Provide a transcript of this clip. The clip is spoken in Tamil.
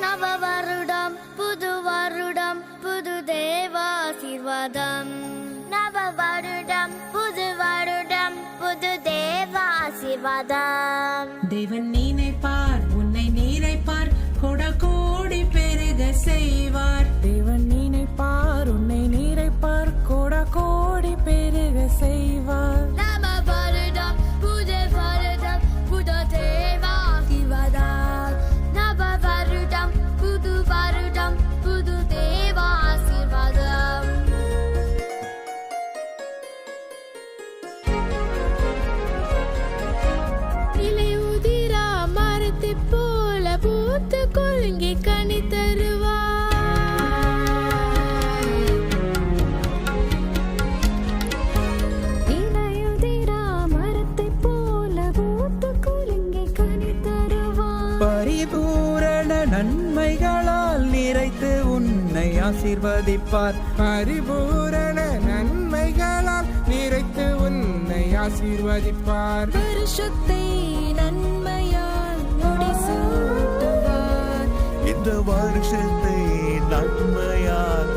நவ வருடம் புது வருடம் புது தேவாசீர்வாதம். நவ வருடம் புது வருடம் புது தேவாசீர்வாதம். தேவன் நினைப்பார் உன்னை நிறைப்பார் கொட கோடி பெருக செய்வார். தேவன் நினைப்பார் உன்னை நிறைப்பார் கொட கோடி பெருக செய்வார். நவ வருடம் புது வருடம் புது தேவாசீர்வாதம். நவ வருடம் புது வருடம் புது தேவாசீர்வாதம். இலையுதிரா மரத்தை போல பூத்து குலுங்கி கனி தருவார். இலையுதிரா மரத்தை போல பூத்து குலுங்கி கனி தருவார். பரிபூரண நன்மைகளால் நிறைத்து உன்னை ஆசீர்வதிப்பார். பரிபூரண நன்மைகளால் நிறைத்து உன்னை ஆசீர்வதிப்பார். வருஷத்தை நன்மையால் முடிசூட்டுவார். இந்த வருஷத்தை நன்மையால்